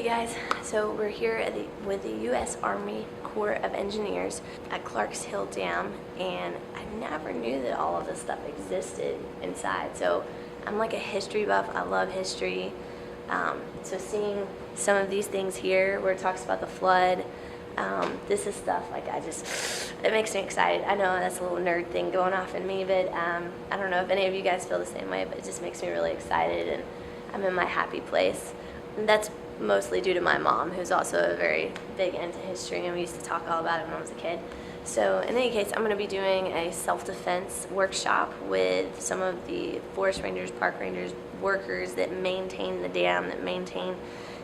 guys, so we're here with the U.S. Army Corps of Engineers at Clark's Hill Dam, and I never knew that all of this stuff existed inside. So I'm like a history buff. I love history. So seeing some of these things here where it talks about the flood, this is stuff like it makes me excited. I know that's a little nerd thing going off in me, but I don't know if any of you guys feel the same way, but it just makes me really excited, and I'm in my happy place. And that's mostly due to my mom, who's also very big into history, and we used to talk all about it when I was a kid. So in any case, I'm going to be doing a self-defense workshop with some of the forest rangers, park rangers, workers that maintain the dam, that maintain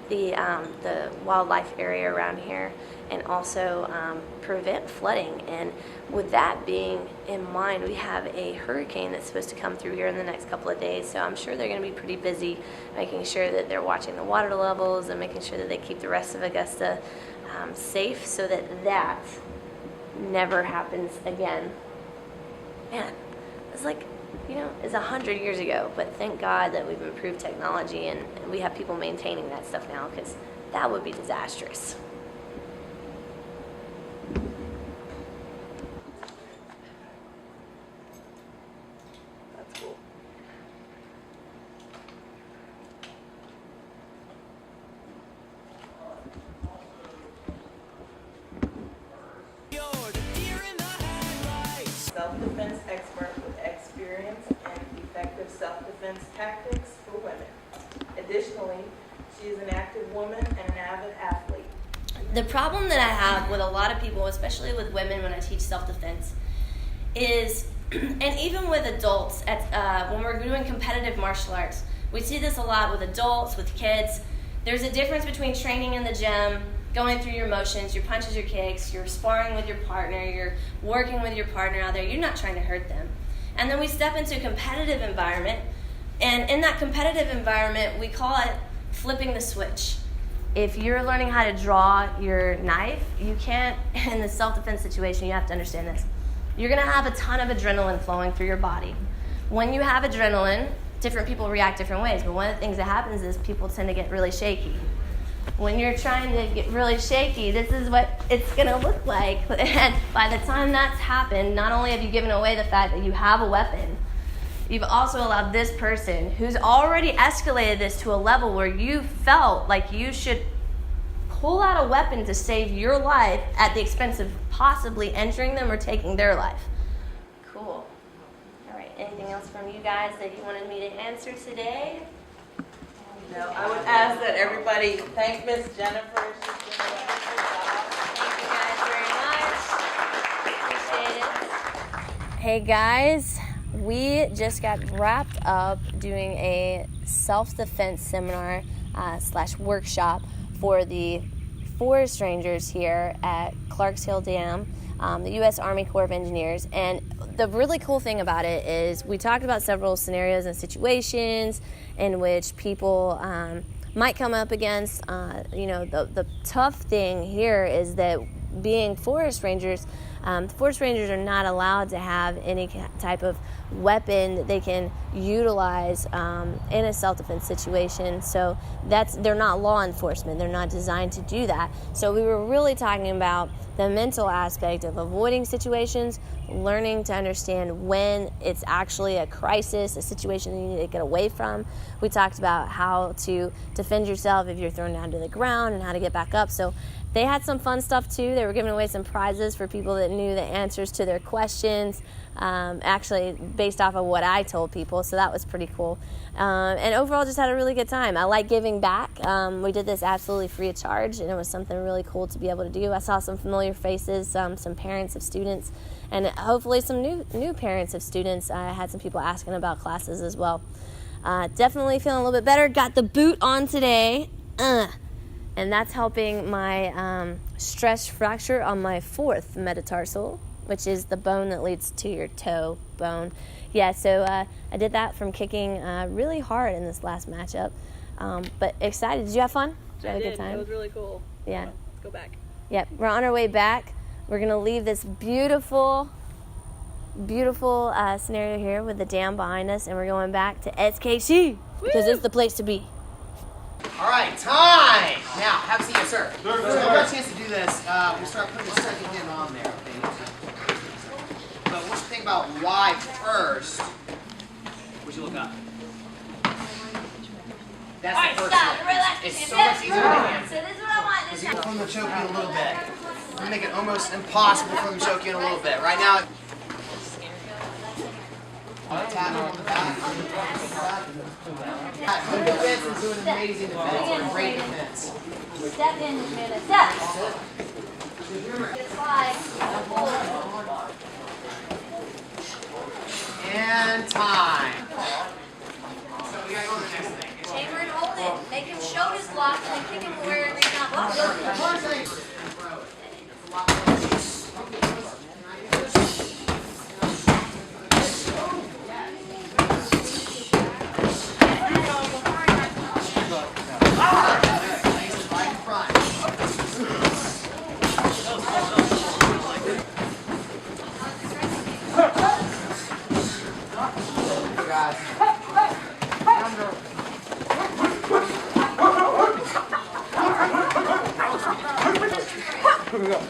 the wildlife area around here, and also prevent flooding. And with that being in mind, we have a hurricane that's supposed to come through here in the next couple of days, so I'm sure they're going to be pretty busy making sure that they're watching the water levels and making sure that they keep the rest of Augusta safe so that never happens again. Man, it's like, it's 100 years ago, but thank God that we've improved technology and we have people maintaining that stuff now, because that would be disastrous. That's cool. Self-defense expert with experience and effective self-defense tactics for women. Additionally, she is an active woman and an avid athlete. The problem that I have with a lot of people, especially with women when I teach self-defense, is, and even with adults, when we're doing competitive martial arts, we see this a lot with adults, with kids. There's a difference between training in the gym, going through your motions, your punches, your kicks, you're sparring with your partner, you're working with your partner out there, you're not trying to hurt them. And then we step into a competitive environment, and in that competitive environment, we call it flipping the switch. If you're learning how to draw your knife, you can't, in the self-defense situation, you have to understand this. You're gonna have a ton of adrenaline flowing through your body. When you have adrenaline, different people react different ways, but one of the things that happens is people tend to get really shaky. When you're trying to get really shaky, this is what it's going to look like. And by the time that's happened, not only have you given away the fact that you have a weapon, you've also allowed this person who's already escalated this to a level where you felt like you should pull out a weapon to save your life at the expense of possibly injuring them or taking their life. Cool. All right, anything else from you guys that you wanted me to answer today? No, I would ask that everybody thank Miss Jennifer. She's doing a wonderful job. Thank you guys very much. Appreciate it. Hey guys, we just got wrapped up doing a self-defense seminar / workshop for the forest rangers here at Clark's Hill Dam, the U.S. Army Corps of Engineers. And the really cool thing about it is we talked about several scenarios and situations in which people might come up against. The tough thing here is that being forest rangers, the forest rangers are not allowed to have any type of weapon that they can utilize in a self-defense situation. So they're not law enforcement. They're not designed to do that. So we were really talking about the mental aspect of avoiding situations, learning to understand when it's actually a crisis, a situation that you need to get away from. We talked about how to defend yourself if you're thrown down to the ground and how to get back up. So they had some fun stuff too. They were giving away some prizes for people that knew the answers to their questions, actually based off of what I told people, so that was pretty cool. And overall, just had a really good time. I like giving back. We did this absolutely free of charge, and it was something really cool to be able to do. I saw some familiar faces, some parents of students, and hopefully some new parents of students. I had some people asking about classes as well. Definitely feeling a little bit better. Got the boot on today. And that's helping my stress fracture on my 4th metatarsal, which is the bone that leads to your toe bone. Yeah, so I did that from kicking really hard in this last matchup. But excited. Did you have fun? Did you have a good time? It was really cool. Yeah. Let's go back. Yep, we're on our way back. We're going to leave this beautiful scenario here with the dam behind us, and we're going back to SKC because it's the place to be. All right, time. Now, have a seat, yes, sir. So we've got a chance to do this. We'll start putting the second hand on there. Okay. But once you think about why first, would you look up? That's the first one. It's so much easier to hand. So this is what I want. Because you can from the choke you a little bit. You make it almost impossible for them to choke you in a little bit. Right now, tap on the back. Good defense is doing an amazing defense. Or a great defense. Step in, Amanda. Step. Slide. And time. So we gotta go to the next thing. Chamber and hold it. Make him shoulders locked and then kick him wherever he's not blocked.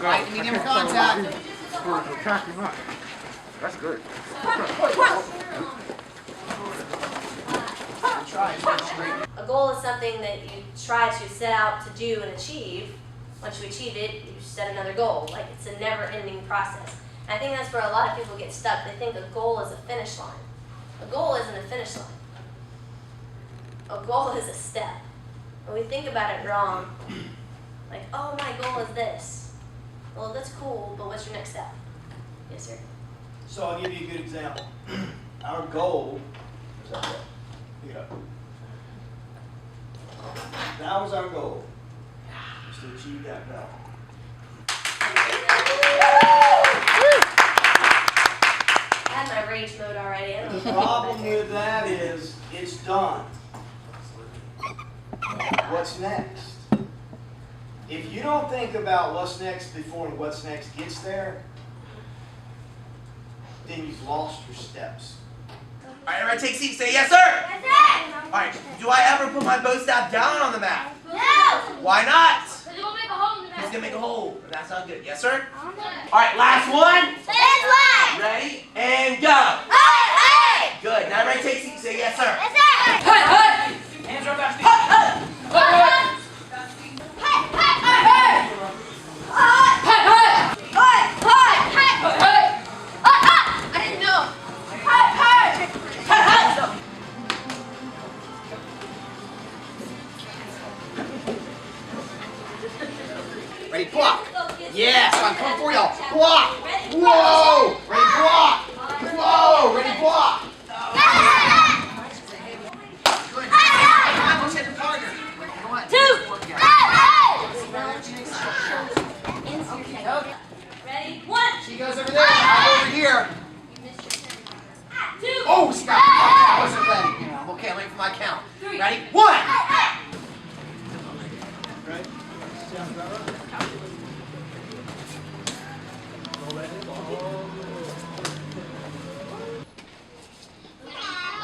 Light medium contact. That's good. A goal is something that you try to set out to do and achieve. Once you achieve it, you set another goal. Like, it's a never-ending process. And I think that's where a lot of people get stuck. They think a goal is a finish line. A goal isn't a finish line. A goal is a step. When we think about it wrong, like, oh, my goal is this. Well, that's cool, but what's your next step? Yes, sir. So I'll give you a good example. Our goal is that way. Pick it up. That was our goal, was to achieve that belt. I had my rage mode already. I don't The know. problem with that is it's done. What's next? If you don't think about what's next before and what's next gets there, then you've lost your steps. All right, everybody take seats. Say yes, sir. Yes, sir. All right. Do I ever put my bow staff down on the mat? No! Why not? Because it will make a hole in the mat. He's gonna make a hole. That's not good. Yes, sir. All right, last one. Stand line! Ready and go. Hey! Good. Now everybody take seats. Say yes, sir. Yes, sir! Hands are back. Hut, hut. I didn't know. Ready, block. Yes, I'm coming for y'all. Block. Whoa. Ready, block. Whoa. Ready, block. Good. Let's hit the partner. Ready? One. She goes over there. I'm over here. Two. Oh, she got me. Okay, I wasn't ready. I'm okay, I'm waiting for my count. Ready? One. Right?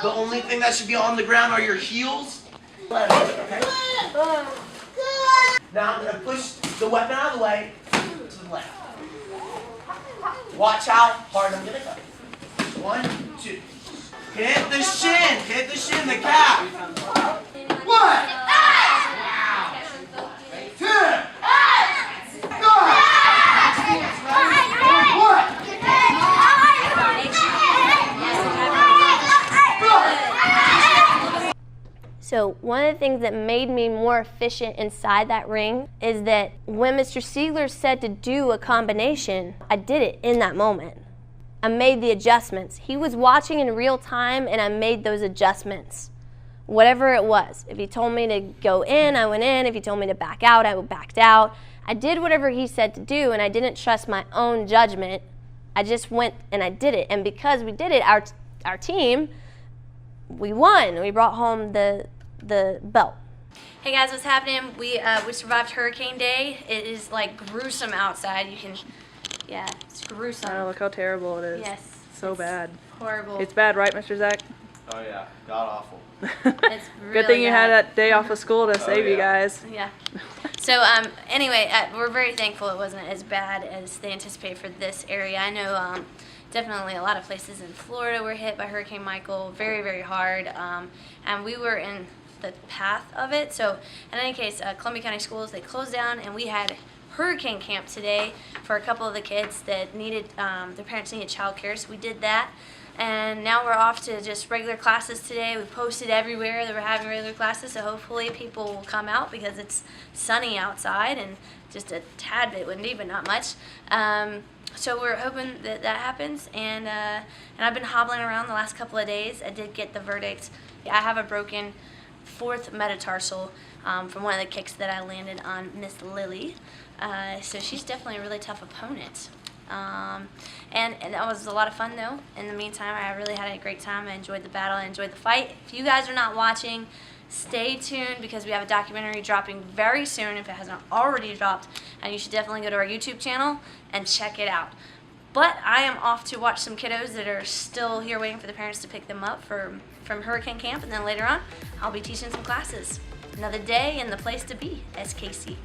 The only thing that should be on the ground are your heels. Okay. Now I'm gonna push the weapon out of the way to the left. Watch how hard I'm gonna go. 1, 2. Hit the shin, the calf. 1, 2, go. So one of the things that made me more efficient inside that ring is that when Mr. Seigler said to do a combination, I did it in that moment. I made the adjustments. He was watching in real time and I made those adjustments. Whatever it was. If he told me to go in, I went in. If he told me to back out, I backed out. I did whatever he said to do and I didn't trust my own judgment. I just went and I did it. And because we did it, our team, we won. We brought home the belt. Hey guys, what's happening? We survived Hurricane Day. It is like gruesome outside. You can, yeah, it's gruesome. Oh, look how terrible it is. Yes. So bad. Horrible. It's bad, right, Mr. Zach? Oh yeah, god awful. It's really Good thing you had bad. that day off of school to save you yeah. guys. Yeah. So anyway, we're very thankful it wasn't as bad as they anticipate for this area. I know definitely a lot of places in Florida were hit by Hurricane Michael very, very hard, and we were in the path of it. So in any case, Columbia County Schools, they closed down, and we had hurricane camp today for a couple of the kids that needed, their parents needed childcare, so we did that. And now we're off to just regular classes today. We posted everywhere that we're having regular classes, so hopefully people will come out because it's sunny outside and just a tad bit windy, but not much. So we're hoping that that happens. And I've been hobbling around the last couple of days. I did get the verdict. I have a broken 4th metatarsal from one of the kicks that I landed on Miss Lily. So she's definitely a really tough opponent. And that was a lot of fun though. In the meantime, I really had a great time. I enjoyed the battle. I enjoyed the fight. If you guys are not watching, stay tuned because we have a documentary dropping very soon if it hasn't already dropped. And you should definitely go to our YouTube channel and check it out. But I am off to watch some kiddos that are still here waiting for the parents to pick them up from hurricane camp. And then later on, I'll be teaching some classes. Another day and the place to be, SKC.